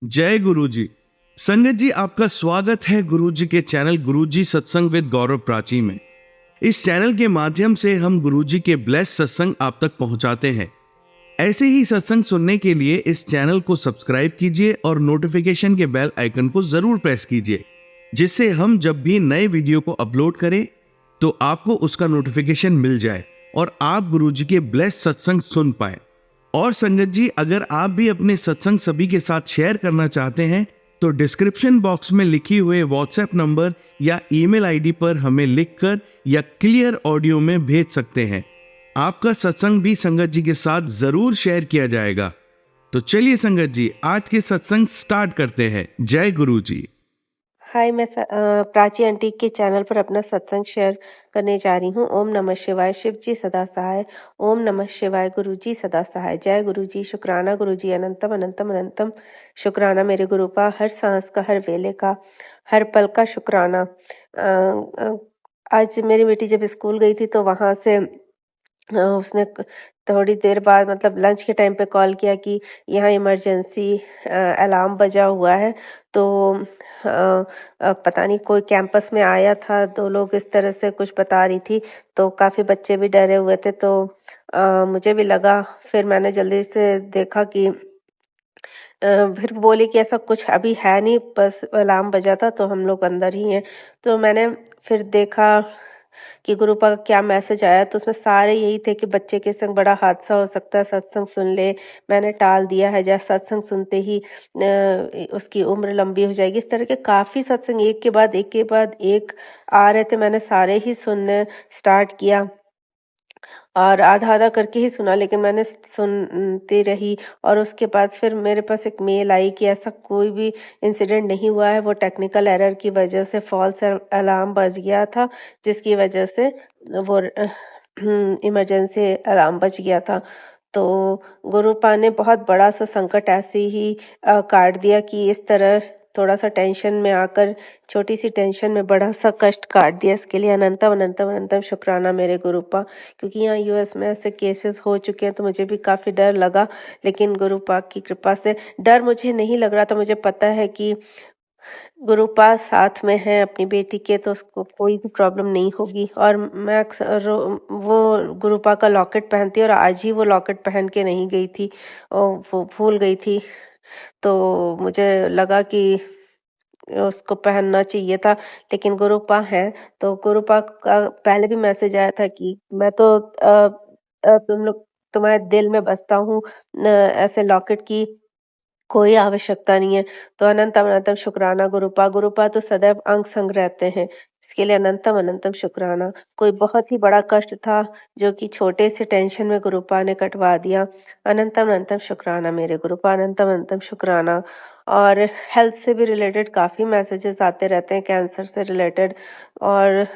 जय गुरु जी। संगत जी, आपका स्वागत है गुरु जी के चैनल गुरु जी सत्संग विद गौरव प्राची में। इस चैनल के माध्यम से हम गुरु जी के ब्लेस सत्संग आप तक पहुंचाते हैं। ऐसे ही सत्संग सुनने के लिए इस चैनल को सब्सक्राइब कीजिए और नोटिफिकेशन के बेल आइकन को जरूर प्रेस कीजिए, जिससे हम जब भी नए वीडियो को अपलोड करें तो आपको उसका नोटिफिकेशन मिल जाए और आप गुरु जी के ब्लेस सत्संग सुन पाए। और संगत जी, अगर आप भी अपने सत्संग सभी के साथ शेयर करना चाहते हैं तो डिस्क्रिप्शन बॉक्स में लिखी हुए व्हाट्सएप नंबर या ईमेल आईडी पर हमें लिखकर या क्लियर ऑडियो में भेज सकते हैं। आपका सत्संग भी संगत जी के साथ जरूर शेयर किया जाएगा। तो चलिए संगत जी, आज के सत्संग स्टार्ट करते हैं। जय गुरु जी। हाय, मैं प्राची आंटी के चैनल पर अपना सत्संग शेयर करने जा रही हूँ। ओम नमः शिवाय, शिव जी सदा सहाय। ओम नमः शिवाय, गुरु जी सदा सहाय। जय गुरु जी, शुक्राना गुरु जी, अनंतम अनंतम अनंतम शुक्राना मेरे गुरु का, हर सांस का, हर वेले का, हर पल का शुक्राना। आज मेरी बेटी जब स्कूल गई थी तो वहां से उसने थोड़ी देर बाद मतलब लंच के टाइम पे कॉल किया कि यहाँ इमरजेंसी अलार्म बजा हुआ है। तो पता नहीं कोई कैंपस में आया था, 2 लोग इस तरह से कुछ बता रही थी, तो काफी बच्चे भी डरे हुए थे। तो मुझे भी लगा, फिर मैंने जल्दी से देखा कि फिर बोली कि ऐसा कुछ अभी है नहीं, बस अलार्म बजा था तो हम लोग अंदर ही हैं। तो मैंने फिर देखा कि गुरुपा का क्या मैसेज आया, तो उसमें सारे यही थे कि बच्चे के संग बड़ा हादसा हो सकता है, सत्संग सुन ले। मैंने टाल दिया है, जैसे सत्संग सुनते ही उसकी उम्र लंबी हो जाएगी। इस तरह के काफी सत्संग एक के बाद एक के बाद एक आ रहे थे, मैंने सारे ही सुनने स्टार्ट किया और आधा-आधा करके ही सुना, लेकिन मैंने सुनती रही। और उसके बाद फिर मेरे पास एक मेल आई कि ऐसा कोई भी इंसिडेंट नहीं हुआ है, वो टेक्निकल एरर की वजह से फॉल्स अलार्म बज गया था, जिसकी वजह से वो इमरजेंसी अलार्म बज गया था। तो गुरुपा ने बहुत बड़ा सा संकट ऐसे ही काट दिया कि इस तरह थोड़ा-सा टेंशन में आकर, छोटी-सी टेंशन में बड़ा सा कष्ट काट दिया। इसके लिए अनंतम अनंतम अनंतम शुक्राना मेरे गुरुपा। क्योंकि यहाँ यूएस में ऐसे केसेस हो चुके हैं तो मुझे भी काफी डर लगा, लेकिन गुरु पाक की कृपा से डर मुझे नहीं लग रहा था। मुझे पता है कि गुरु पाक साथ में है अपनी बेटी के, तो उसको कोई भी प्रॉब्लम नहीं होगी। और मैं अक्सर वो गुरु पाक का लॉकेट पहनती है और आज ही वो लॉकेट पहन के नहीं गई थी, और वो भूल गई थी। तो मुझे लगा कि उसको पहनना चाहिए था, लेकिन गुरुपा है। तो गुरुपा का पहले भी मैसेज आया था कि मैं तो तुम्हारे दिल में बसता हूँ, ऐसे लॉकेट की कोई आवश्यकता नहीं है। तो अनंतम अनंतम शुक्राना गुरुपा। गुरुपा तो सदैव अंग संग रहते हैं, इसके लिए अनंतम अनंतम शुक्राना। कोई बहुत ही बड़ा कष्ट था जो कि छोटे से टेंशन में गुरुपा ने कटवा दिया। अनंतम अनंतम शुक्राना मेरे गुरुपा, अनंतम अनंतम शुक्राना। और हेल्थ से भी रिलेटेड काफी मैसेजेस आते रहते हैं, कैंसर से रिलेटेड, और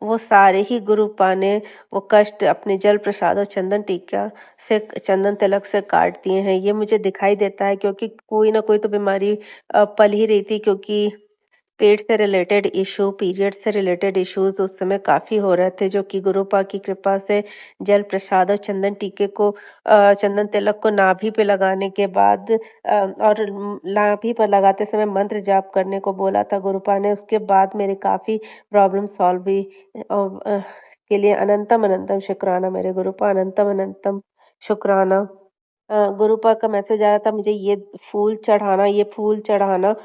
वो सारे ही गुरुपा ने वो कष्ट अपने जल प्रसाद और चंदन टीका से, चंदन तिलक से काट दिए हैं। ये मुझे दिखाई देता है क्योंकि कोई ना कोई तो बीमारी पल ही रही थी, क्योंकि पेट से रिलेटेड इशू, पीरियड से रिलेटेड इश्यूज उस समय काफी हो रहे थे, जो कि गुरुपा की कृपा से जल प्रसाद और चंदन टीके को, चंदन तिलक को नाभि पे लगाने के बाद और नाभि पर लगाते समय मंत्र जाप करने को बोला था गुरुपा ने। उसके बाद मेरे काफी प्रॉब्लम सॉल्व हुई। के लिए अनंतम अनंतम शुक्राना मेरे गुरुपा, अनंतम अनंतम शुक्राना। गुरुपा का मैसेज आया था मुझे, ये फूल चढ़ाना, ये फूल चढ़ाना।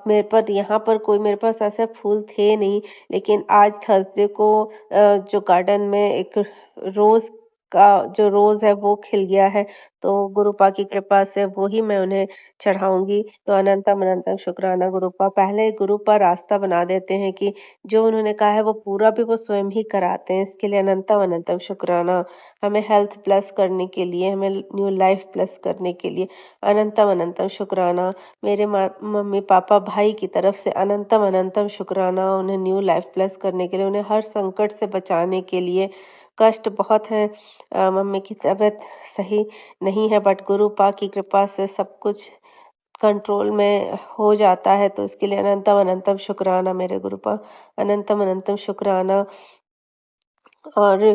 मेरे पर यहाँ पर कोई, मेरे पास ऐसे फूल थे नहीं, लेकिन आज थर्सडे को जो गार्डन में एक रोज का जो रोज है वो खिल गया है, तो गुरुपा की कृपा से वो ही मैं उन्हें चढ़ाऊंगी। तो अनंतम अनंतम शुक्राना गुरुपा। पहले गुरुपा रास्ता बना देते हैं कि जो उन्होंने कहा है वो पूरा भी वो स्वयं ही कराते हैं, इसके लिए अनंतम अनंतम शुक्राना। हमें हेल्थ ब्लेस करने के लिए, हमें न्यू लाइफ ब्लेस करने के लिए अनंतम अनंतम शुक्राना। मेरे मम्मी पापा भाई की तरफ से अनंतम अनंतम शुक्राना, उन्हें न्यू लाइफ ब्लेस करने के लिए, उन्हें हर संकट से बचाने के लिए। कष्ट बहुत है, मम्मी की तबीयत सही नहीं है, बट गुरु पाक की कृपा से सब कुछ कंट्रोल में हो जाता है, तो इसके लिए अनंतम अनंतम शुक्राना मेरे गुरु पाक, अनंतम अनंतम शुक्राना। और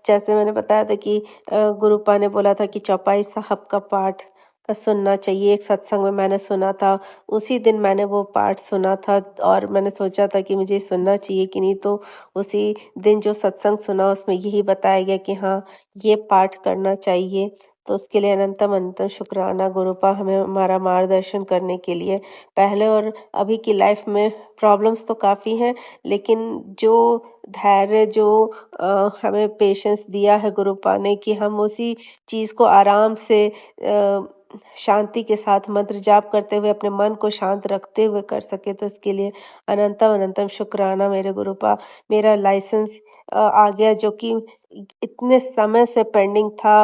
जैसे मैंने बताया था कि गुरुपा ने बोला था कि चौपाई साहब का पाठ सुनना चाहिए। एक सत्संग में मैंने सुना था, उसी दिन मैंने वो पाठ सुना था और मैंने सोचा था कि मुझे सुनना चाहिए कि नहीं, तो उसी दिन जो सत्संग सुना उसमें यही बताया गया कि हाँ, ये पाठ करना चाहिए। तो उसके लिए अनंतम अनंतम शुक्राना गुरुपा हमें हमारा मार्गदर्शन करने के लिए। पहले और अभी की लाइफ में प्रॉब्लम्स तो काफ़ी हैं, लेकिन जो धैर्य जो हमें पेशेंस दिया है गुरुपा ने कि हम उसी चीज़ को आराम से शांति के साथ मंत्र जाप करते हुए अपने मन को शांत रखते हुए कर सके, तो इसके लिए अनंतम अनंतम शुक्राना मेरे गुरुपा। मेरा लाइसेंस आ गया जो कि इतने समय से पेंडिंग था।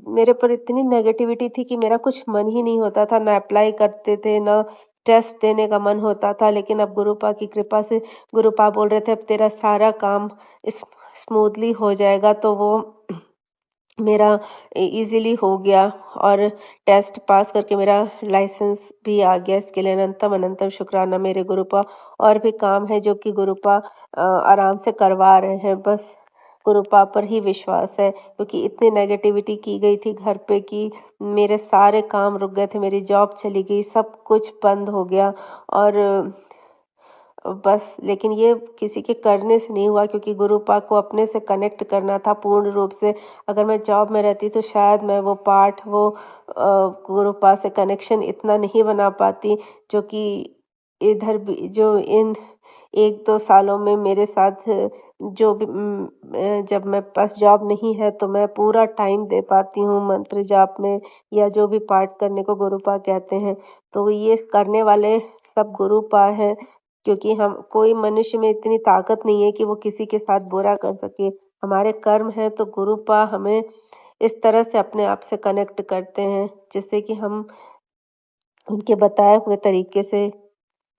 मेरे पर इतनी नेगेटिविटी थी कि मेरा कुछ मन ही नहीं होता था, ना अप्लाई करते थे, ना टेस्ट देने का मन होता था। लेकिन अब गुरुपा की कृपा से गुरुपा बोल रहे थे अब तेरा सारा काम स्मूथली हो जाएगा, तो वो मेरा इजीली हो गया और टेस्ट पास करके मेरा लाइसेंस भी आ गया। इसके लिए अनंतम अनंतम शुक्राना मेरे गुरुपा। और भी काम है जो कि गुरुपा आराम से करवा रहे हैं, बस गुरुपा पर ही विश्वास है, क्योंकि इतनी नेगेटिविटी की गई थी घर पे कि मेरे सारे काम रुक गए थे, मेरी जॉब चली गई, सब कुछ बंद हो गया। और बस लेकिन ये किसी के करने से नहीं हुआ, क्योंकि गुरुपा को अपने से कनेक्ट करना था पूर्ण रूप से। अगर मैं जॉब में रहती तो शायद मैं वो पाठ गुरुपा से कनेक्शन इतना नहीं बना पाती, जो कि इधर भी जो इन 1-2 सालों में मेरे साथ जो भी जब मेरे पास जॉब नहीं है तो मैं पूरा टाइम दे पाती हूँ मंत्र जाप में या जो भी पाठ करने को गुरुपा कहते हैं। तो ये करने वाले सब गुरुपा हैं, क्योंकि हम कोई मनुष्य में इतनी ताकत नहीं है कि वो किसी के साथ बुरा कर सके। हमारे कर्म हैं तो गुरुपा हमें इस तरह से अपने आप से कनेक्ट करते हैं, जिससे कि हम उनके बताए हुए तरीके से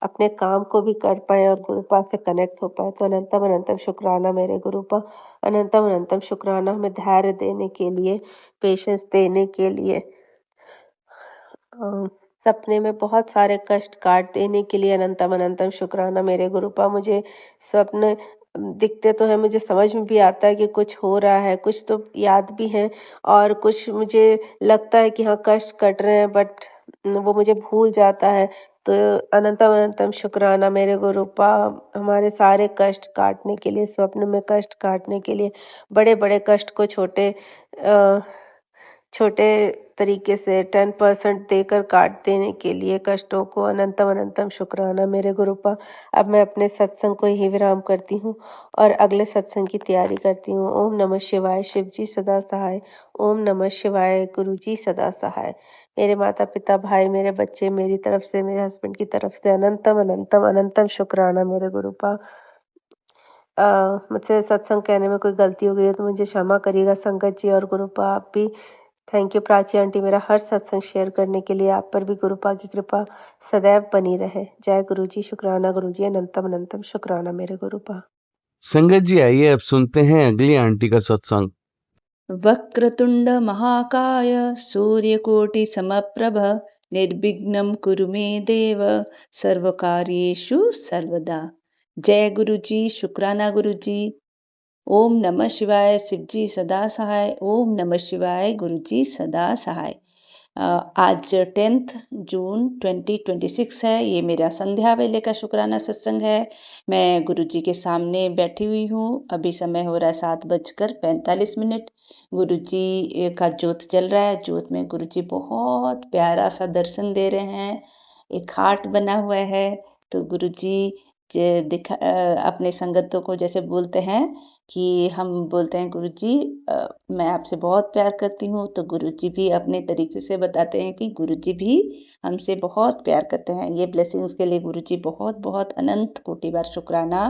अपने काम को भी कर पाएँ और गुरुपा से कनेक्ट हो पाएँ। तो अनंतम अनंतम शुक्राना मेरे गुरुपा। अनंतम अनंतम शुक्राना हमें धैर्य देने के लिए, पेशेंस देने के लिए। सपने में बहुत सारे कष्ट काट देने के लिए अनंतम अनंतम शुक्राना मेरे गुरुपा। मुझे स्वप्न दिखते तो हैं, मुझे समझ में भी आता है कि कुछ हो रहा है, कुछ तो याद भी है और कुछ मुझे लगता है कि हाँ कष्ट कट रहे हैं, बट वो मुझे भूल जाता है। तो अनंतम अनंतम शुक्राना मेरे गुरुपा हमारे सारे कष्ट काटने के लिए, स्वप्न में कष्ट काटने के लिए, बड़े-बड़े कष्ट को छोटे तरीके से 10% देकर काट देने के लिए कष्टों को अनंतम अनंतम शुक्राना मेरे गुरुपा। अब मैं अपने सत्संग को यही विराम करती हूँ और अगले सत्संग की तैयारी करती हूँ। ओम नमः शिवाय, शिव जी सदा सहाय। ओम नमः शिवाय, गुरु जी सदा सहाय। मेरे माता पिता, भाई, मेरे बच्चे, मेरी तरफ से, मेरे हस्बैंड की तरफ से अनंतम अनंतम अनंतम शुक्राना मेरे गुरुपा। मुझसे सत्संग कहने में कोई गलती हो गई है तो मुझे क्षमा करिएगा संगत जी और गुरुपा आप भी। थैंक यू प्राची आंटी, मेरा हर सत्संग शेयर करने के लिए। आप पर भी गुरुपा की कृपा सदैव बनी रहे। जय गुरु जी, शुक्राना गुरु जी, अनंतम अनंतम शुक्राना मेरे गुरुपा। संगत जी आइए अब सुनते हैं अगली आंटी का सत्संग। वक्रतुंड महाकाय सूर्यकोटि समप्रभ निर्विघ्नं कुरु मे देव सर्वकार्येषु सर्वदा। जय गुरु जी, शुक्राना गुरु जी। ओम नमः शिवाय, शिव जी सदा सहाय। ओम नमः शिवाय, गुरु जी सदा सहाय। आज 10 जून 2026 है। ये मेरा संध्या वेले का शुक्राना सत्संग है। मैं गुरु जी के सामने बैठी हुई हूँ। अभी समय हो रहा है 7:45। गुरु जी का ज्योत जल रहा है। ज्योत में गुरु जी बहुत प्यारा सा दर्शन दे रहे हैं। एक हार्ट बना हुआ है। तो गुरु जी अपने संगतों को जैसे बोलते हैं कि हम बोलते हैं गुरु जी मैं आपसे बहुत प्यार करती हूँ, तो गुरु जी भी अपने तरीके से बताते हैं कि गुरु जी भी हमसे बहुत प्यार करते हैं। ये ब्लेसिंग्स के लिए गुरु जी बहुत बहुत अनंत कोटि बार शुक्राना।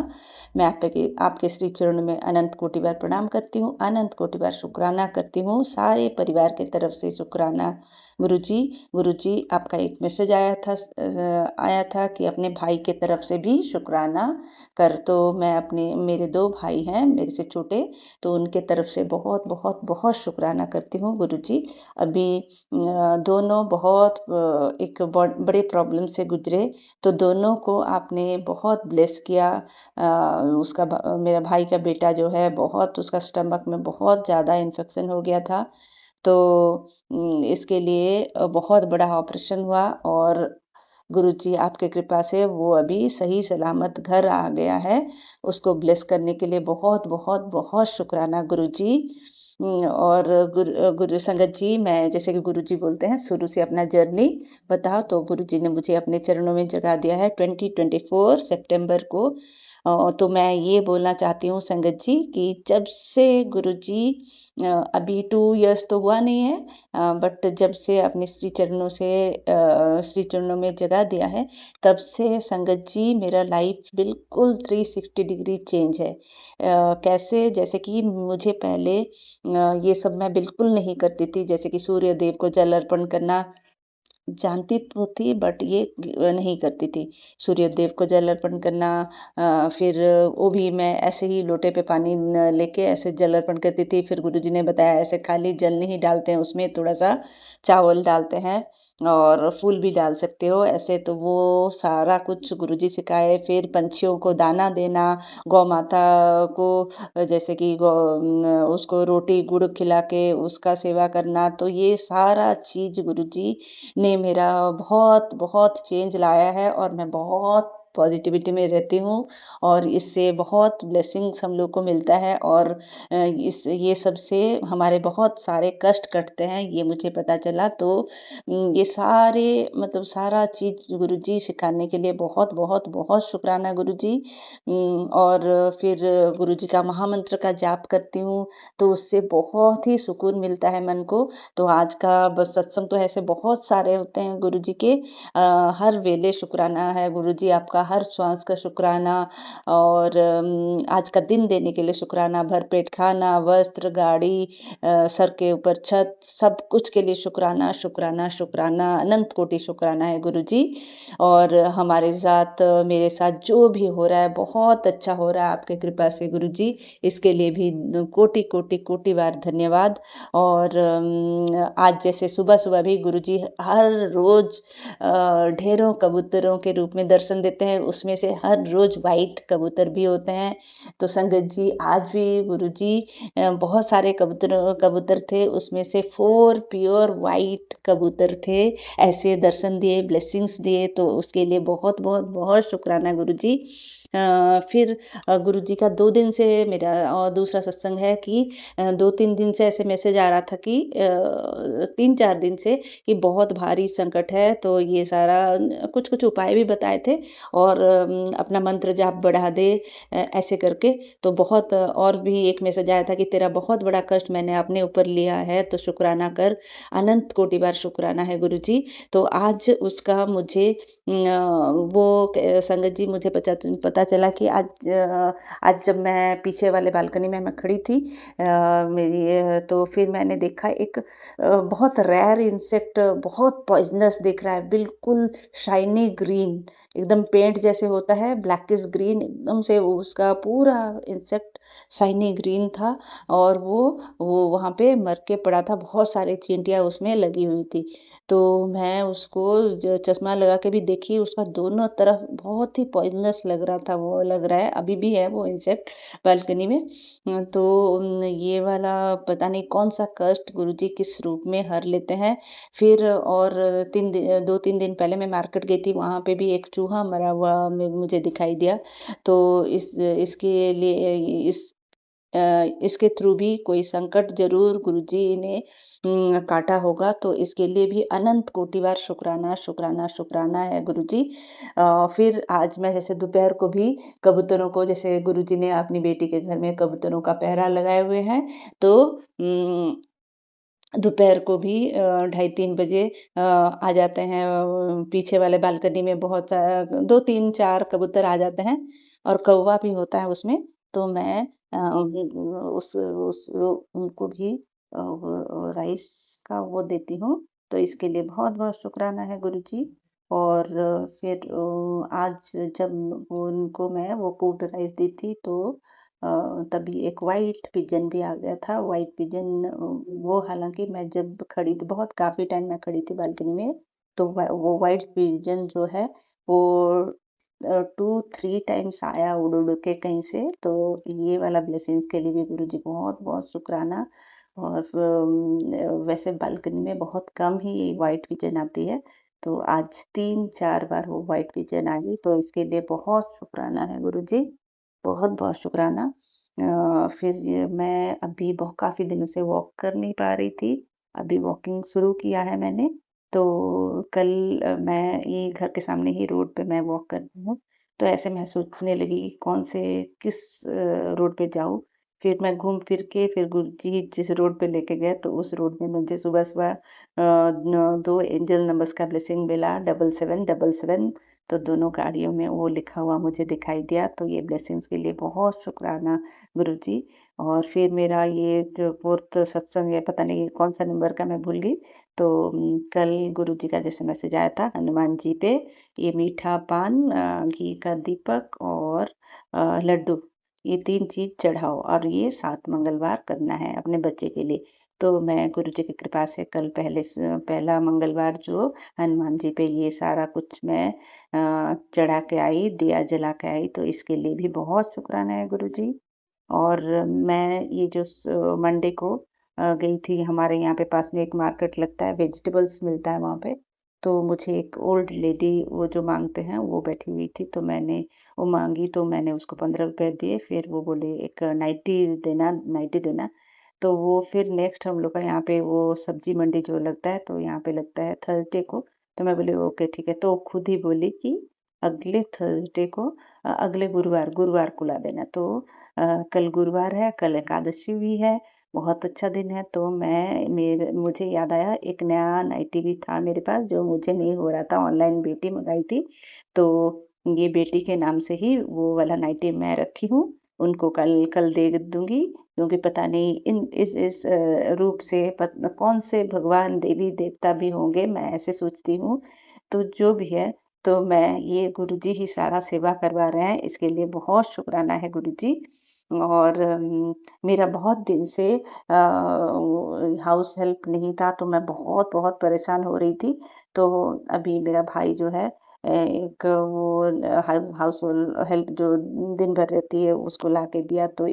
मैं आपके श्री चरणों में अनंत कोटि बार प्रणाम करती हूँ, अनंत कोटि बार शुक्राना करती हूँ। सारे परिवार की तरफ से शुक्राना गुरु जी आपका एक मैसेज आया था कि अपने भाई के तरफ से भी शुक्राना कर। तो मैं मेरे 2 भाई हैं मेरे से छोटे, तो उनके तरफ से बहुत बहुत बहुत शुक्राना करती हूँ गुरु जी। अभी दोनों बहुत एक बड़े प्रॉब्लम से गुजरे, तो दोनों को आपने बहुत ब्लेस किया। मेरा भाई का बेटा जो है बहुत उसका स्टमक में बहुत ज़्यादा इन्फेक्शन हो गया था, तो इसके लिए बहुत बड़ा ऑपरेशन हुआ और गुरुजी आपके कृपा से वो अभी सही सलामत घर आ गया है। उसको ब्लेस करने के लिए बहुत बहुत बहुत शुक्राना गुरुजी। और गुरु संगत जी, मैं जैसे कि गुरुजी बोलते हैं शुरू से अपना जर्नी बताओ, तो गुरुजी ने मुझे अपने चरणों में जगह दिया है 2024 सितंबर को। तो मैं ये बोलना चाहती हूँ संगत जी कि जब से गुरुजी अभी 2 इयर्स तो हुआ नहीं है, बट जब से अपने श्री चरणों में जगह दिया है, तब से संगत जी मेरा लाइफ बिल्कुल 360 डिग्री चेंज है। कैसे, जैसे कि मुझे पहले ये सब मैं बिल्कुल नहीं करती थी, जैसे कि सूर्य देव को जल अर्पण करना जानती तो थी, बट ये नहीं करती थी। सूर्य देव को जल अर्पण करना, फिर वो भी मैं ऐसे ही लोटे पे पानी लेके ऐसे जल अर्पण करती थी। फिर गुरुजी ने बताया ऐसे खाली जल नहीं डालते हैं, उसमें थोड़ा सा चावल डालते हैं और फूल भी डाल सकते हो ऐसे। तो वो सारा कुछ गुरुजी सिखाए। फिर पंछियों को दाना देना, गौ माता को जैसे कि उसको रोटी गुड़ खिला के उसका सेवा करना, तो ये सारा चीज गुरुजी ने मेरा बहुत बहुत चेंज लाया है और मैं बहुत पॉजिटिविटी में रहती हूँ और इससे बहुत ब्लेसिंग्स हम लोग को मिलता है। और इस ये सब से हमारे बहुत सारे कष्ट कटते हैं, ये मुझे पता चला। तो ये सारे मतलब सारा चीज़ गुरुजी सिखाने के लिए बहुत बहुत बहुत शुक्राना गुरुजी। और फिर गुरुजी का महामंत्र का जाप करती हूँ, तो उससे बहुत ही सुकून मिलता है मन को। तो आज का बस सत्संग तो ऐसे बहुत सारे होते हैं गुरुजी के, हर वेले शुक्राना है गुरुजी आपका, हर श्वास का शुक्राना। और आज का दिन देने के लिए शुक्राना, भरपेट खाना, वस्त्र, गाड़ी, सर के ऊपर छत, सब कुछ के लिए शुक्राना शुक्राना शुक्राना, अनंत कोटि शुक्राना है गुरुजी। और हमारे साथ मेरे साथ जो भी हो रहा है बहुत अच्छा हो रहा है आपके कृपा से गुरुजी, इसके लिए भी कोटि कोटि कोटि बार धन्यवाद। और आज जैसे सुबह सुबह भी गुरुजी हर रोज ढेरों कबूतरों के रूप में दर्शन देते हैं, उसमें से हर रोज वाइट कबूतर भी होते हैं। तो संगत जी आज भी गुरुजी बहुत सारे कबूतर कबूतर थे, उसमें से 4 प्योर वाइट कबूतर थे, ऐसे दर्शन दिए, ब्लेसिंग्स दिए। तो उसके लिए बहुत बहुत बहुत शुक्राना गुरुजी। फिर गुरुजी का 2 दिन से मेरा और दूसरा सत्संग है कि 2-3 दिन से ऐसे मैसेज आ रहा था कि 3-4 दिन से कि बहुत भारी संकट है, तो ये सारा कुछ कुछ उपाय भी बताए थे और अपना मंत्र जाप बढ़ा दे, ऐसे करके। तो बहुत और भी एक मैसेज आया था कि तेरा बहुत बड़ा कष्ट मैंने अपने ऊपर लिया है, तो शुक्राना कर, अनंत कोटि बार शुक्राना है गुरुजी। तो आज उसका मुझे वो संगत जी मुझे पता चला कि आज जब मैं पीछे वाले बालकनी में मैं खड़ी थी, तो फिर मैंने देखा एक बहुत रेयर इंसेक्ट, बहुत पॉइजनस दिख रहा है, बिल्कुल शाइनी ग्रीन, एकदम पेंट जैसे होता है ब्लैकिश ग्रीन, एकदम से उसका पूरा इंसेक्ट शाइनी ग्रीन था। और वो वहाँ पे मर के पड़ा था, बहुत सारी चींटियाँ उसमें लगी हुई थी। तो मैं उसको चश्मा लगा के भी देखी, उसका दोनों तरफ बहुत ही पॉइजनस लग रहा था, वो लग रहा है अभी भी है वो इंसेक्ट बालकनी में। तो ये वाला पता नहीं कौन सा कष्ट गुरुजी किस रूप में हर लेते हैं। फिर और 2-3 दिन पहले मैं मार्केट गई थी, वहाँ पे भी एक चूहा मरा हुआ मुझे दिखाई दिया। तो इसके लिए इसके थ्रू भी कोई संकट जरूर गुरुजी ने काटा होगा, तो इसके लिए भी अनंत कोटि बार शुक्राना शुक्राना शुक्राना है गुरुजी। फिर आज मैं जैसे दोपहर को भी कबूतरों को, जैसे गुरुजी ने अपनी बेटी के घर में कबूतरों का पहरा लगाए हुए हैं, तो दोपहर को भी 2:30-3 बजे आ जाते हैं, पीछे वाले बालकनी में बहुत 2-3-4 कबूतर आ जाते हैं और कौवा भी होता है उसमें। तो मैं उस उनको भी राइस का वो देती हूँ। तो इसके लिए बहुत बहुत शुक्राना है गुरुजी। और फिर आज जब उनको मैं वो कुक्ड राइस दी थी, तो तभी एक वाइट पिजन भी आ गया था। वाइट पिजन, वो हालांकि मैं जब खड़ी थी, बहुत काफ़ी टाइम मैं खड़ी थी बालकनी में, तो वो वाइट पिजन जो है वो 2-3 टाइम्स आया उड़ उड़ के कहीं से। तो ये वाला ब्लेसिंग्स के लिए भी गुरुजी बहुत बहुत शुक्राना। और वैसे बालकनी में बहुत कम ही वाइट पिजन आती है, तो आज 3-4 बार वो वाइट पिजन आई, तो इसके लिए बहुत शुक्राना है गुरुजी, बहुत-बहुत शुक्राना। फिर मैं अभी काफ़ी दिनों से वॉक कर नहीं पा रही थी, अभी वॉकिंग शुरू किया है मैंने, तो कल मैं ये घर के सामने ही रोड पे मैं वॉक कर रही हूँ, तो ऐसे मैं सोचने लगी कि किस रोड पे जाऊँ। फिर मैं घूम फिर के फिर गुरुजी जिस रोड पे लेके गए तो उस रोड में मुझे सुबह-सुबह 2 एंजल नंबर्स का ब्लेसिंग मिला 7777, तो दोनों गाड़ियों में वो लिखा हुआ मुझे दिखाई दिया, तो ये ब्लेसिंग्स के लिए बहुत शुक्राना गुरुजी। और फिर मेरा ये जो 4th सत्संग है, पता नहीं कौन-सा नंबर का मैं भूल गई, तो कल गुरुजी का जैसे मैसेज आया था हनुमान जी पे, ये मीठा पान, घी का दीपक और लड्डू, ये 3 चीज़ चढ़ाओ और ये 7 मंगलवार करना है अपने बच्चे के लिए। तो मैं गुरुजी की कृपा से कल पहला मंगलवार जो हनुमान जी पे ये सारा कुछ मैं चढ़ा के आई, दिया जला के आई, तो इसके लिए भी बहुत शुक्राना है गुरुजी। और मैं ये जो मंडे को गई थी, हमारे यहाँ पे पास में एक मार्केट लगता है, वेजिटेबल्स मिलता है वहाँ पे, तो मुझे एक ओल्ड लेडी वो जो मांगते हैं वो बैठी हुई थी, तो मैंने वो मांगी, तो मैंने उसको 15 रुपए दिए, फिर वो बोले एक नाइटी देना, तो वो फिर नेक्स्ट हम लोग का यहाँ पे वो सब्जी मंडी जो लगता है, तो यहाँ पे लगता है थर्सडे को, तो मैं बोली ओके ठीक है, तो खुद ही बोली कि अगले थर्सडे को अगले गुरुवार को ला देना, तो कल गुरुवार है, कल एकादशी भी है, बहुत अच्छा दिन है, तो मुझे याद आया एक नया नाइटी भी था मेरे पास जो मुझे नहीं हो रहा था, ऑनलाइन बेटी मंगाई थी, तो ये बेटी के नाम से ही वो वाला नाइटी मैं रखी हूँ, उनको कल कल दे दूंगी, क्योंकि पता नहीं इस रूप से कौन से भगवान देवी देवता भी होंगे, मैं ऐसे सोचती हूँ, तो जो भी है, तो मैं ये गुरुजी ही सारा सेवा करवा रहे हैं, इसके लिए बहुत शुक्राना है गुरुजी। और मेरा बहुत दिन से हाउस हेल्प नहीं था, तो मैं बहुत परेशान हो रही थी, तो अभी मेरा भाई जो है एक वो हाउस हेल्प जो दिन भर रहती है उसको ला के दिया, तो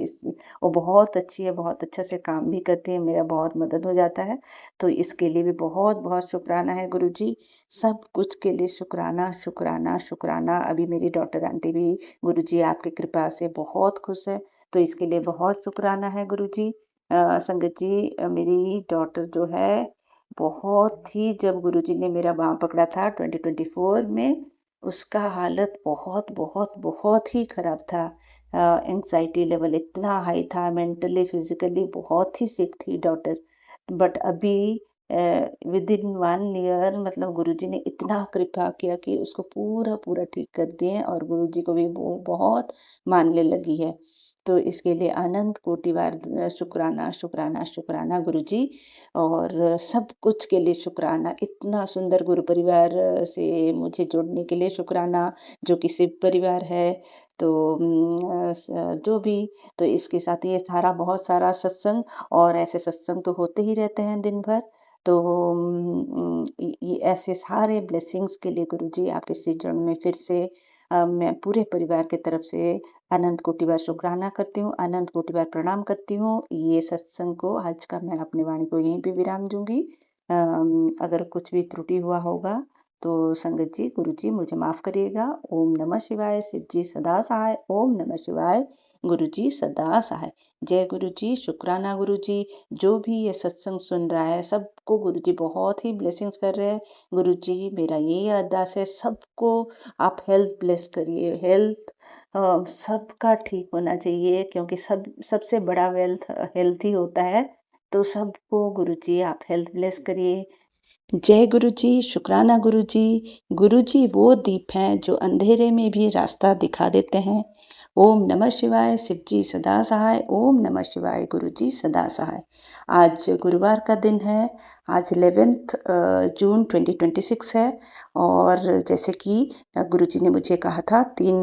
वो बहुत अच्छी है, बहुत अच्छा से काम भी करती है, मेरा बहुत मदद हो जाता है, तो इसके लिए भी बहुत शुक्राना है गुरुजी। सब कुछ के लिए शुक्राना शुक्राना शुक्राना। अभी मेरी डॉटर आंटी भी गुरुजी आपकी कृपा से बहुत खुश है, तो इसके लिए बहुत शुक्राना है गुरुजी। संगत जी, मेरी डॉटर जो है बहुत ही, जब गुरुजी ने मेरा बाँह पकड़ा था 2024 में, उसका हालत बहुत ही खराब था। एंग्ज़ायटी लेवल इतना हाई था, मेंटली, फिज़िकली बहुत ही सिक थी डॉटर। बट अभी विदिन 1 ईयर मतलब गुरुजी ने इतना कृपा किया कि उसको पूरा ठीक कर दिए, और गुरुजी को भी वो बहुत मानने लगी है। तो इसके लिए अनंत कोटि बार शुक्राना शुक्राना शुक्राना गुरुजी, और सब कुछ के लिए शुक्राना। इतना सुंदर गुरु परिवार से मुझे जोड़ने के लिए शुक्राना, जो कि शिव परिवार है। तो जो भी, तो इसके साथ ये सारा बहुत सारा सत्संग, और ऐसे सत्संग तो होते ही रहते हैं दिन भर, तो ये ऐसे सारे ब्लेसिंग्स के लिए गुरुजी आपके श्री चरणों में फिर से मैं पूरे परिवार की तरफ से अनंत कोटि बार शुक्राना करती हूँ, अनंत कोटि बार प्रणाम करती हूँ। ये सत्संग को आज का मैं अपनी वाणी को यहीं पे विराम दूंगी। अगर कुछ भी त्रुटि हुआ होगा तो संगत जी, गुरु जी मुझे माफ करिएगा। ओम नमः शिवाय। शिव जी सदा सहाय। ओम नमः शिवाय। गुरु जी सदा सहाय। जय गुरु जी। शुक्राना गुरु जी। जो भी ये सत्संग सुन रहा है सबको गुरु जी बहुत ही ब्लेसिंग्स कर रहे हैं। गुरु जी मेरा यही अरदास है, सबको आप हेल्थ ब्लेस करिए। हेल्थ सबका ठीक होना चाहिए, क्योंकि सबसे बड़ा वेल्थ हेल्थ ही होता है। तो सबको गुरुजी आप हेल्थ ब्लेस करिए। जय गुरुजी। शुक्राना गुरुजी। गुरुजी वो दीप हैं जो अंधेरे में भी रास्ता दिखा देते हैं। ओम नमः शिवाय। शिव जी सदा सहाय। ओम नमः शिवाय। गुरुजी सदा सहाय। आज गुरुवार का दिन है। आज 11th जून 2026 है, और जैसे कि गुरुजी ने मुझे कहा था 3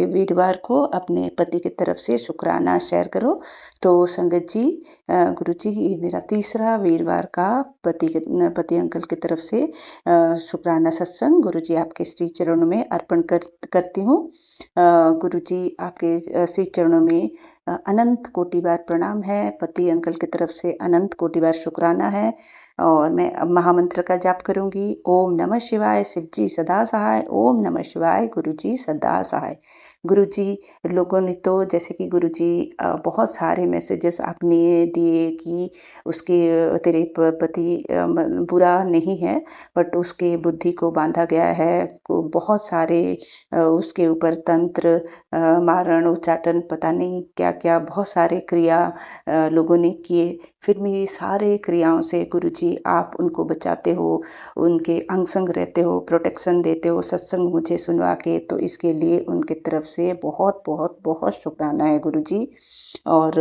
वीरवार को अपने पति की तरफ से शुक्राना शेयर करो, तो संगत जी गुरुजी ये मेरा तीसरा वीरवार का पति अंकल की तरफ से शुक्राना सत्संग गुरुजी आपके श्री चरणों में अर्पण करती हूँ। गुरुजी आपके श्री चरणों में अनंत कोटि बार प्रणाम है, पति अंकल की तरफ से अनंत कोटि बार शुक्राना है। और मैं अब महामंत्र का जाप करूँगी। ओम नमः शिवाय, शिव जी सदा सहाय। ओम नमः शिवाय, गुरु जी सदा सहाय। गुरु जी, लोगों ने तो जैसे कि गुरु जी बहुत सारे मैसेजेस आपने दिए कि उसके तेरे पति बुरा नहीं है, बट उसके बुद्धि को बांधा गया है। बहुत सारे उसके ऊपर तंत्र, मारण उच्चाटन, पता नहीं क्या क्या बहुत सारे क्रिया लोगों ने किए। फिर भी सारे क्रियाओं से गुरु जी आप उनको बचाते हो, उनके अंग संग रहते हो, प्रोटेक्शन देते हो सत्संग मुझे सुनवा के, तो इसके लिए उनके तरफ से बहुत बहुत बहुत शुक्राना है गुरु जी। और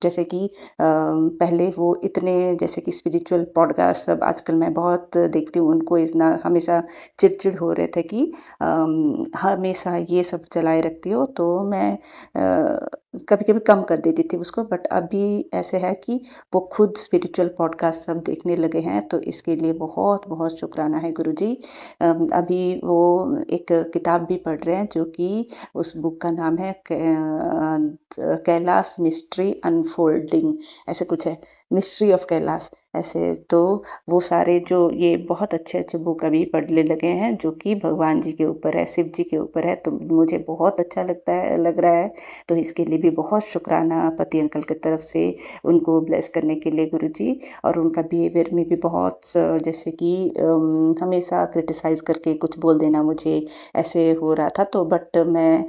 जैसे कि पहले वो इतने जैसे कि स्पिरिचुअल पॉडकास्ट सब आजकल मैं बहुत देखती हूँ, उनको इतना हमेशा चिड़चिड़ हो रहे थे कि हमेशा ये सब चलाए रखती हो, तो मैं कभी कभी कम कर देती थी उसको। बट अभी ऐसे है कि वो खुद स्पिरिचुअल पॉडकास्ट सब देखने लगे हैं, तो इसके लिए बहुत बहुत शुक्राना है गुरु जी। अभी वो एक किताब भी पढ़ रहे हैं जो कि उस बुक का नाम है कैलाश मिस्ट्री अनफोल्डिंग, ऐसे कुछ है, मिस्ट्री ऑफ कैलाश ऐसे। तो वो सारे जो ये बहुत अच्छे अच्छे बुक अभी पढ़ने लगे हैं जो कि भगवान जी के ऊपर है, शिव जी के ऊपर है, तो मुझे बहुत अच्छा लग रहा है। तो इसके लिए भी बहुत शुक्राना पति अंकल की तरफ से, उनको ब्लेस करने के लिए गुरु जी। और उनका बिहेवियर में भी बहुत जैसे कि हमेशा क्रिटिसाइज करके कुछ बोल देना मुझे ऐसे हो रहा था, तो बट मैं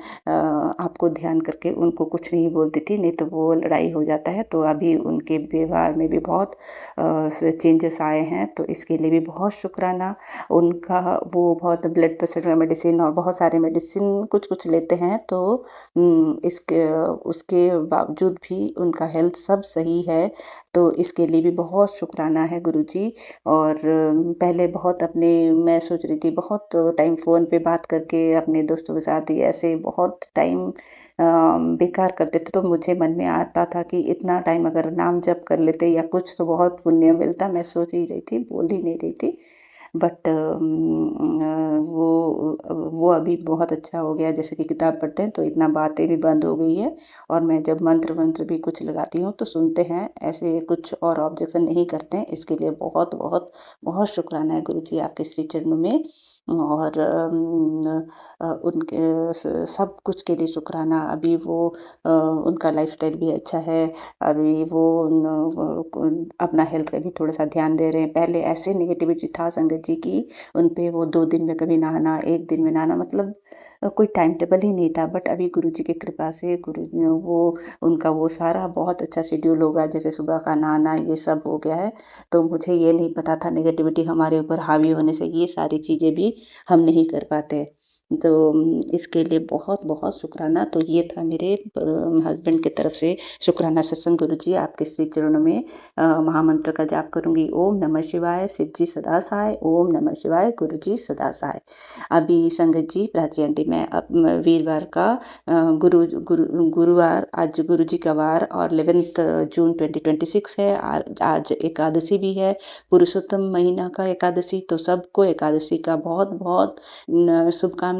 आपको ध्यान करके उनको कुछ नहीं बोलती थी, नहीं तो वो लड़ाई हो जाता है। तो अभी उनके व्यवहार में भी बहुत चेंजेस आए हैं, तो इसके लिए भी बहुत शुक्राना उनका। वो बहुत ब्लड प्रेशर का मेडिसिन और बहुत सारे मेडिसिन कुछ कुछ लेते हैं, तो इसके उसके बावजूद भी उनका हेल्थ सब सही है, तो इसके लिए भी बहुत शुक्राना है गुरु जी। और पहले बहुत अपने मैं सोच रही थी बहुत टाइम फ़ोन पे बात करके अपने दोस्तों के साथ ही ऐसे बहुत टाइम बेकार करते थे, तो मुझे मन में आता था कि इतना टाइम अगर नाम जप कर लेते या कुछ तो बहुत पुण्य मिलता। मैं सोच ही रही थी, बोल ही नहीं रही थी। बट वो अभी बहुत अच्छा हो गया, जैसे कि किताब पढ़ते हैं तो इतना बातें भी बंद हो गई है। और मैं जब मंत्र वंत्र भी कुछ लगाती हूँ तो सुनते हैं, ऐसे कुछ और ऑब्जेक्शन नहीं करते हैं। इसके लिए बहुत बहुत बहुत शुक्राना है गुरु जी आपके श्री चरणों में। और उनके सब कुछ के लिए शुक्राना। अभी वो उनका लाइफस्टाइल भी अच्छा है, अभी वो अपना हेल्थ का भी थोड़ा सा ध्यान दे रहे हैं। पहले ऐसे नेगेटिविटी था संगत जी की उन पे, वो 2 दिन में कभी नहाना, 1 दिन में नहाना, मतलब कोई टाइम टेबल ही नहीं था। बट अभी गुरु जी की कृपा से गुरु वो उनका वो सारा बहुत अच्छा शेड्यूल होगा, जैसे सुबह का नहाना ये सब हो गया है। तो मुझे ये नहीं पता था नेगेटिविटी हमारे ऊपर हावी होने से ये सारी चीज़ें भी हम नहीं कर पाते। तो इसके लिए बहुत बहुत शुक्राना। तो ये था मेरे हस्बैंड की तरफ से शुक्राना सत्संग। गुरु जी आपके श्री चरणों में महामंत्र का जाप करूंगी। ओम नमः शिवाय, शिव जी सदा सहाय। ओम नमः शिवाय, गुरु जी सदा सहाय। अभी संगत जी प्राची आंटी, मैं अब वीरवार का गुरुवार, आज गुरु जी का वार और 11 जून 2026 है। आज एकादशी भी है, पुरुषोत्तम महीना का एकादशी। तो सबको एकादशी का बहुत बहुत शुभकामना।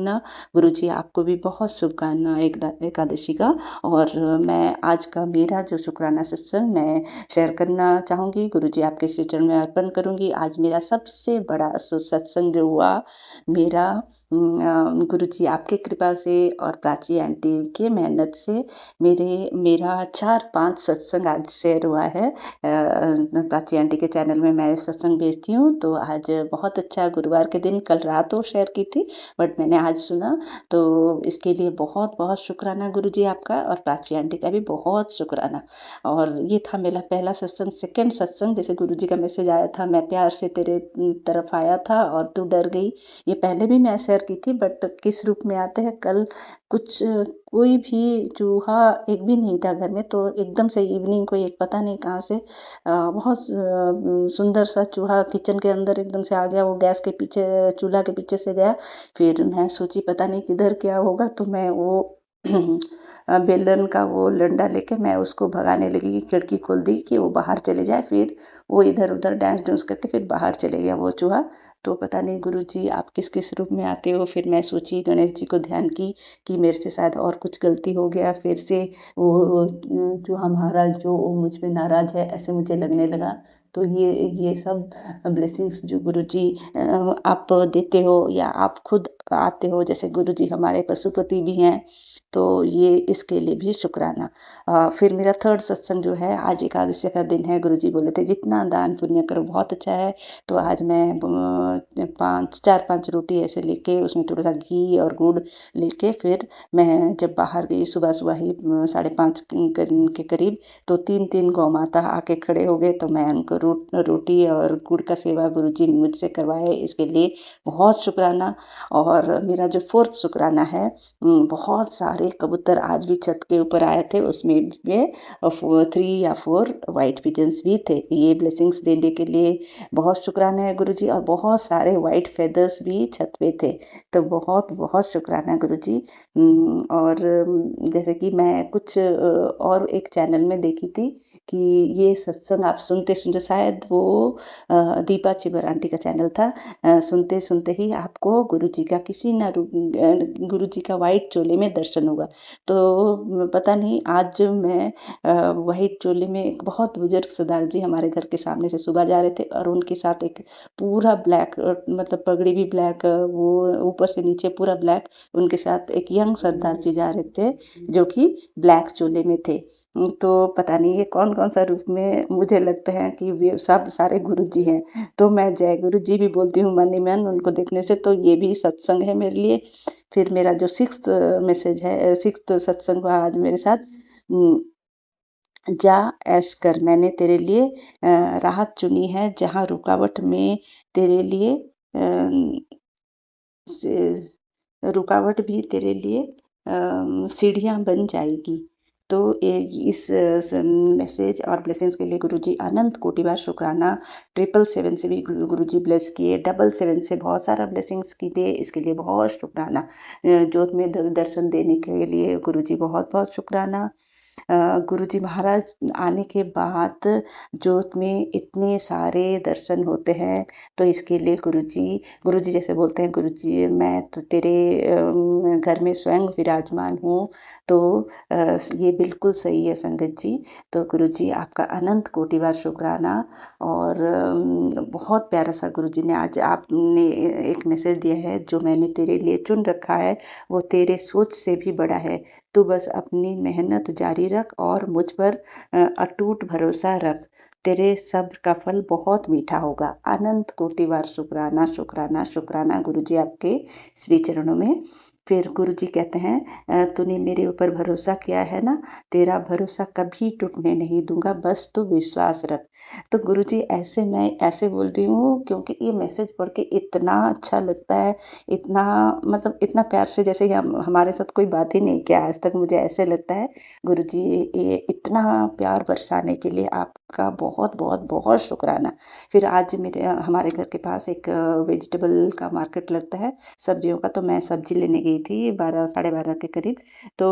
गुरु जी आपको भी बहुत शुभकामना एकादशी का। और मैं आज का मेरा जो शुक्राना सत्संग मैं शेयर करना चाहूँगी, गुरु जी आपके श्री चरण में अर्पण करूँगी। आज मेरा सबसे बड़ा सत्संग जो हुआ मेरा गुरु जी आपकी कृपा से और प्राची आंटी के मेहनत से मेरा 4-5 सत्संग आज शेयर हुआ है। प्राची आंटी के चैनल में मैं सत्संग भेजती हूँ, तो आज बहुत अच्छा गुरुवार के दिन कल रात वो शेयर की थी, बट मैंने आज सुना, तो इसके लिए बहुत बहुत शुक्राना गुरु जी आपका। और प्राची आंटी का भी बहुत शुक्राना। और ये था मेरा पहला सत्संग। सेकंड सत्संग, जैसे गुरु जी का मैसेज आया था, मैं प्यार से तेरे तरफ आया था और तू डर गई, ये पहले भी मैं शेयर की थी, बट किस रूप में आते हैं। कल कुछ कोई भी चूहा एक भी नहीं था घर में, तो एकदम से इवनिंग को एक पता नहीं कहाँ से बहुत सुंदर सा चूहा किचन के अंदर एकदम से आ गया। वो गैस के पीछे, चूल्हा के पीछे से गया। फिर मैं सोची पता नहीं किधर क्या होगा, तो मैं वो बेलन का वो डंडा लेके मैं उसको भगाने लगी कि खिड़की खोल दी कि वो बाहर चले जाए। फिर वो इधर उधर डांस डूंस करके फिर बाहर चले गया वो चूहा। तो पता नहीं गुरुजी आप किस-किस रूप में आते हो? फिर मैं सोची गणेश जी को ध्यान की कि मेरे से शायद और कुछ गलती हो गया, फिर से वो जो हमारा जो मुझ पे नाराज़ है ऐसे मुझे लगने लगा। तो ये सब ब्लेसिंग्स जो गुरुजी आप देते हो या आप खुद आते हो, जैसे गुरुजी हमारे पशुपति भी हैं, तो ये इसके लिए भी शुक्राना। फिर मेरा थर्ड सत्संग जो है, आज एकादशी का दिन है, गुरुजी बोले थे जितना दान पुण्य करो बहुत अच्छा है। तो आज मैं 4-5 रोटी ऐसे लेके उसमें थोड़ा-सा घी और गुड़ लेके फिर मैं जब बाहर गई सुबह-सुबह ही 5:30 के करीब, तो 3-3 गौ माता आके खड़े हो गए, तो मैं उनको रोटी और गुड़ का सेवा गुरुजी मुझसे करवाए, इसके लिए बहुत शुक्राना। और मेरा जो फोर्थ शुक्राना है, बहुत सारे कबूतर आज भी छत के ऊपर आए थे, उसमें में 3 या 4 व्हाइट पिजन्स भी थे। ये ब्लेसिंग्स देने के लिए बहुत शुक्राना है गुरुजी। और बहुत सारे व्हाइट फेदर्स भी छत पे थे, तो बहुत शुक्राना गुरुजी। और जैसे कि मैं कुछ और एक चैनल में देखी थी कि ये सत्संग आप सुनते-सुनते, शायद वो दीपा चिबर आंटी का चैनल था, सुनते-सुनते ही आपको गुरुजी का किसी ना गुरुजी का व्हाइट चोले में दर्शन होगा। तो पता नहीं आज मैं व्हाइट चोले में, एक बहुत बुजुर्ग सरदार जी हमारे घर के सामने से सुबह जा रहे थे और उनके साथ एक पूरा ब्लैक, मतलब पगड़ी भी ब्लैक, वो ऊपर से नीचे पूरा ब्लैक, उनके साथ एक यंग सरदार जी जा रहे थे जो कि ब्लैक चोले में थे। तो पता नहीं ये कौन-कौन सा रूप में, मुझे लगता है कि वे सब सारे गुरुजी हैं। तो मैं जय गुरुजी भी बोलती हूँ मन ही मन उनको देखने से, तो ये भी सत्संग है मेरे लिए। फिर मेरा जो 6th मैसेज है, 6th सत्संग हुआ आज मेरे साथ, उम, जा ऐश कर, मैंने तेरे लिए राहत चुनी है, जहाँ रुकावट में तेरे लिए से रुकावट भी तेरे लिए सीढ़ियाँ बन जाएगी। तो इस मैसेज और ब्लेसिंग्स के लिए गुरुजी अनंत कोटि बार शुक्राना। 777 से भी गुरुजी ब्लेस किए, 777 से बहुत सारा ब्लेसिंग्स की दिए, इसके लिए बहुत शुक्राना। जोत में दर्शन देने के लिए गुरुजी बहुत शुक्राना। गुरुजी महाराज आने के बाद जोत में इतने सारे दर्शन होते हैं, तो इसके लिए गुरुजी जैसे बोलते हैं, गुरुजी मैं तो तेरे घर में स्वयं विराजमान हूँ। तो ये बिल्कुल सही है संगत जी। तो गुरुजी आपका अनंत कोटि बार शुक्राना। और बहुत प्यारा सा गुरुजी ने आज आपने एक मैसेज दिया है, जो मैंने तेरे लिए चुन रखा है वो तेरे सोच से भी बड़ा है। तू बस अपनी मेहनत जारी रख और मुझ पर अटूट भरोसा रख, तेरे सब्र का फल बहुत मीठा होगा। अनंत कोटि बार शुक्राना शुक्राना शुक्राना गुरुजी आपके श्री चरणों में। फिर गुरुजी कहते हैं तूने मेरे ऊपर भरोसा किया है ना, तेरा भरोसा कभी टूटने नहीं दूंगा, बस तू विश्वास रख। तो गुरुजी ऐसे मैं ऐसे बोल रही हूँ क्योंकि ये मैसेज पढ़ के इतना अच्छा लगता है, इतना मतलब इतना प्यार से, जैसे हम हमारे साथ कोई बात ही नहीं किया आज तक, मुझे ऐसे लगता है। गुरुजी ये इतना प्यार बरसाने के लिए आपका बहुत शुक्राना। फिर आज हमारे घर के पास एक वेजिटेबल का मार्केट लगता है, सब्जियों का, तो मैं सब्जी लेने गई थी 12 साढ़े 12 के करीब। तो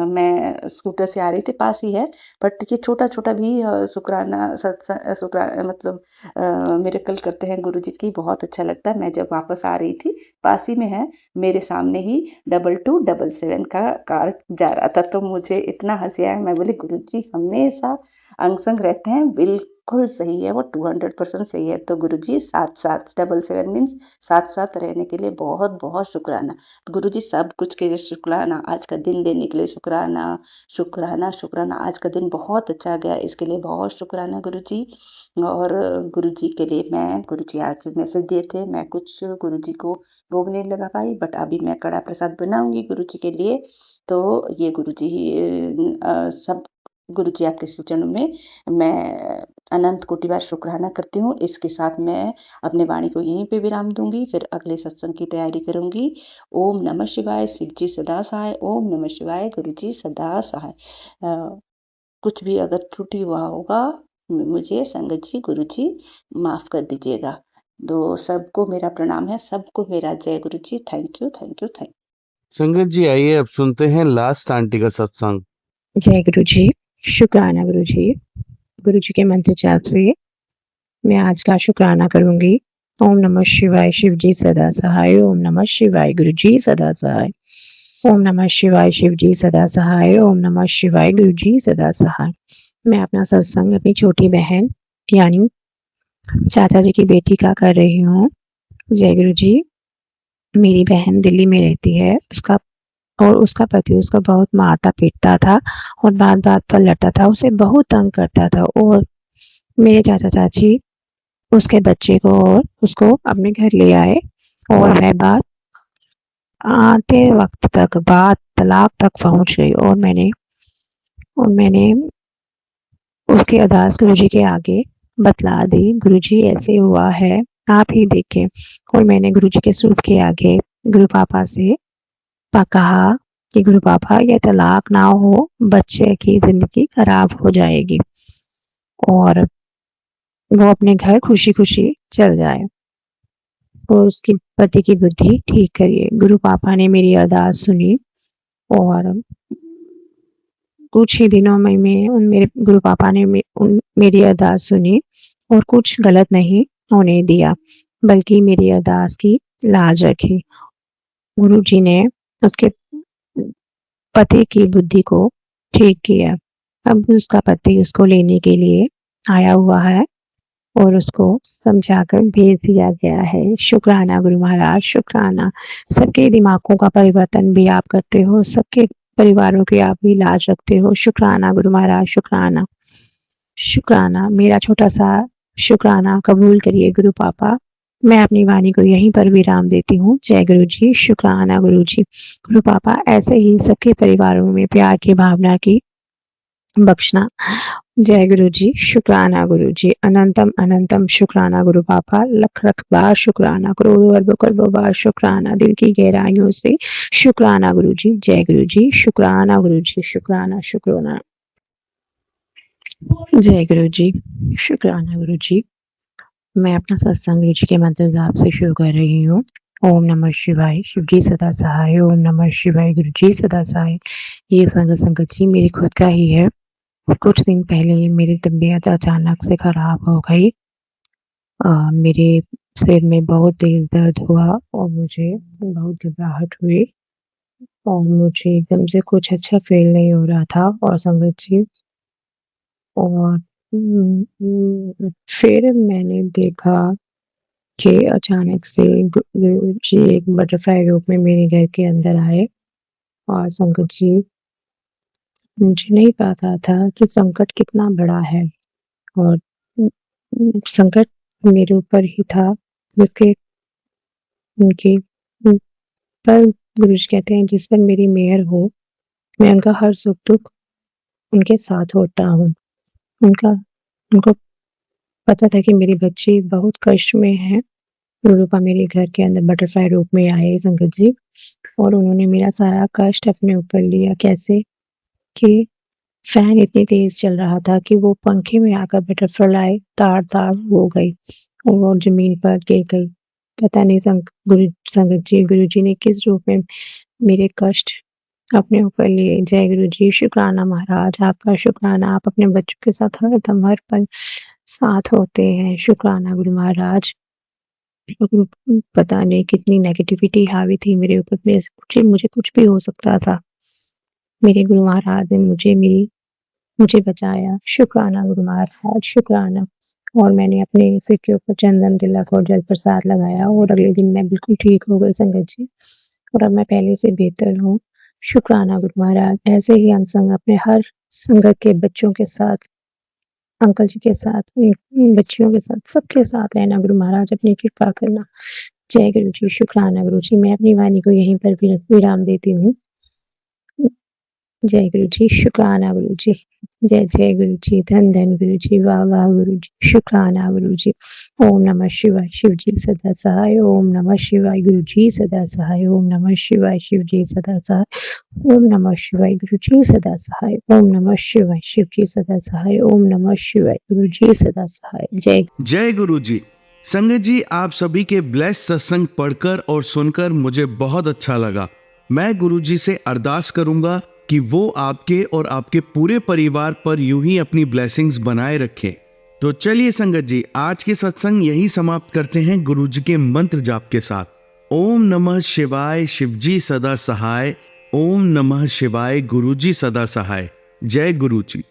मैं स्कूटर से आ रही थी, पास ही है, बट ये छोटा-छोटा भी शुक्राना मतलब मिरेकल करते हैं गुरुजी की, बहुत अच्छा लगता है। मैं जब वापस आ रही थी, पास ही में है, मेरे सामने ही 2277 का कार जा रहा था, तो मुझे इतना हँसी आया। मैं बोली गुरुजी हमेशा अंग संग रहते हैं, बिल्कुल सही है, वो 200% सही है। तो गुरुजी 7777 मीन्स साथ-साथ रहने के लिए बहुत शुक्राना। गुरुजी सब कुछ के लिए शुक्राना, आज का दिन देने के लिए शुक्राना, शुक्राना। आज का दिन बहुत अच्छा गया, इसके लिए बहुत शुक्राना गुरुजी। और गुरुजी के लिए गुरुजी आज मैसेज दिए थे, मैं कुछ गुरुजी को भोग नहीं लगा पाई, बट अभी मैं कड़ा प्रसाद बनाऊंगी गुरुजी के लिए। तो ये गुरुजी सब गुरुजी आपके चरणों में मैं अनंत कोटि बार शुक्राना करती हूँ। इसके साथ मैं अपने वाणी को यहीं पे विराम दूंगी, फिर अगले सत्संग की तैयारी करूंगी। ओम नमः शिवाय, शिव जी सदा सहाय। ओम नमः शिवाय, गुरु जी सदा सहाय। कुछ भी अगर त्रुटि हुआ होगा, मुझे संगत जी गुरु जी माफ कर दीजिएगा। तो सबको मेरा प्रणाम है, सबको मेरा जय गुरु जी। Thank you thank you thank संगत जी आइए अब सुनते हैं लास्ट आंटी का सत्संग। जय गुरु जी, शुक्राना गुरु जी। गुरु जी के मंत्र जाप से मैं आज का शुक्राना करूंगी। ओम नमः शिवाय शिव जी सदा सहाय। ओम नमः शिवाय गुरु जी सदा सहाय। ओम नमः शिवाय शिव जी सदा सहाय। ओम नमः शिवाय गुरु जी सदा सहाय। मैं अपना सत्संग अपनी छोटी बहन यानी चाचा जी की बेटी का कर रही हूँ। जय गुरु जी। मेरी बहन दिल्ली में रहती है। उसका पति उसका बहुत मारता पीटता था और बात बात पर लड़ता था, उसे बहुत तंग करता था। और मेरे चाचा चाची उसके बच्चे को और उसको अपने घर ले आए और वह बात आते वक्त तक बात तलाक तक पहुंच गई। और मैंने उसकी अरदास गुरुजी के आगे बतला दी, गुरुजी ऐसे हुआ है, आप ही देखें। और मैंने गुरुजी के स्वरूप के आगे गुरु पापा से कहा कि गुरु पापा ये तलाक ना हो, बच्चे की जिंदगी खराब हो जाएगी और वो अपने घर खुशी खुशी चल जाए और उसकी पति की बुद्धि ठीक करिए। गुरु पापा ने मेरी अरदास सुनी और कुछ ही दिनों में मेरे गुरु पापा ने मेरी अरदास सुनी और कुछ गलत नहीं होने दिया, बल्कि मेरी अरदास की लाज रखी। गुरु जी ने उसके पति की बुद्धि को ठीक किया। अब उसका पति उसको लेने के लिए आया हुआ है और उसको समझाकर भेज दिया गया है। शुक्राना गुरु महाराज, शुक्राना। सबके दिमागों का परिवर्तन भी आप करते हो, सबके परिवारों की आप भी लाज रखते हो। शुक्राना गुरु महाराज, शुक्राना। शुक्राना, मेरा छोटा सा शुक्राना कबूल करिए गुरु पापा। मैं अपनी वाणी को यहीं पर विराम देती हूँ। जय गुरु जी। शुक्राना गुरु जी। गुरु पापा ऐसे ही सबके परिवारों में प्यार की भावना की बख्शना। जय गुरु जी। शुक्राना गुरु जी। अनंतम अनंतम शुक्राना गुरु पापा। लख लख बार शुक्राना, करोड़ों अरबों करोड़ों बार शुक्राना, दिल की गहराइयों से शुक्राना गुरु जी। जय गुरु जी। शुक्राना गुरु जी। शुक्राना शुक्राना। जय गुरु जी। शुक्राना गुरु जी। मैं अपना सत्संग गुरु जी के मंत्र जाप से शुरू कर रही हूँ। ओम नमः शिवाय शिव जी सदा सहाय। ओम नमः शिवाय गुरु जी सदा सहाय। ये संगत जी मेरी खुद का ही है। कुछ दिन पहले मेरी तबीयत अचानक से खराब हो गई। मेरे सिर में बहुत तेज दर्द हुआ और मुझे बहुत घबराहट हुई और मुझे एकदम से कुछ अच्छा फील नहीं हो रहा था। और संगत जी, और फिर मैंने देखा कि अचानक से गुरु जी एक बटरफ्लाई रूप में मेरे घर के अंदर आए। और संकट जी, मुझे नहीं पता था कि संकट कितना बड़ा है और संकट मेरे ऊपर ही था, जिसके उनके पर गुरु जी कहते हैं जिस पर मेरी मेहर हो, मैं उनका हर सुख दुख उनके साथ होता हूँ। उनको पता था कि मेरी बच्ची बहुत कष्ट में है। गुरुपा मेरे घर के अंदर बटरफ्लाई रूप में आए संगत जी, और उन्होंने मेरा सारा कष्ट अपने ऊपर लिया। कैसे कि फैन इतनी तेज चल रहा था कि वो पंखे में आकर बटरफ्लाई तार हो गई और वो जमीन पर गिर गई। पता नहीं गुरु जी ने किस रूप में मेरे कष्ट अपने ऊपर लिए। जय गुरु जी। शुक्राना महाराज, आपका शुक्राना। आप अपने बच्चों के साथ हरदम हर पल साथ होते हैं। शुक्राना गुरु महाराज। पता नहीं कितनी नेगेटिविटी हावी थी मेरे ऊपर, मुझे कुछ भी हो सकता था। मेरे गुरु महाराज ने मुझे बचाया। शुक्राना गुरु महाराज, शुक्राना। और मैंने अपने सिर के ऊपर चंदन तिलक और जल प्रसाद लगाया और अगले दिन मैं बिल्कुल ठीक हो गई संगत जी, और अब मैं पहले से बेहतर हूँ। शुक्राना गुरु महाराज। ऐसे ही हम संग अपने हर संगत के बच्चों के साथ, अंकल जी के साथ, बच्चियों के साथ, सबके साथ रहना गुरु महाराज, अपनी कृपा करना। जय गुरु जी। शुक्राना गुरु जी। मैं अपनी वाणी को यहीं पर विराम देती हूँ। जय गुरु जी। शुक्राना गुरु जी। जय जय गुरु जी। धन धन गुरु जी। वाह वाह गुरु जी। शुक्राना गुरु जी। ओम नमः शिवाय शिव जी सदा सहाय। ओम नमः शिवाय गुरु जी सदा सहाय। ओम नमः शिवाय शिव जी सदा सहाय। ओम नमः शिवाय गुरु जी सदा सहाय। ओम नमः शिवाय शिव जी सदा सहाय। ओम नमः शिवाय गुरु जी सदा सहाय। जय गुरु जी। संगत जी, आप सभी के ब्लेस सत्संग पढ़कर और सुनकर मुझे बहुत अच्छा लगा। मैं गुरु जी से अरदास करूंगा कि वो आपके और आपके पूरे परिवार पर यूं ही अपनी ब्लेसिंग्स बनाए रखें। तो चलिए संगत जी, आज के सत्संग यही समाप्त करते हैं गुरु जी के मंत्र जाप के साथ। ओम नमः शिवाय, शिवजी सदा सहाय। ओम नमः शिवाय, गुरु जी सदा सहाय। जय गुरु जी।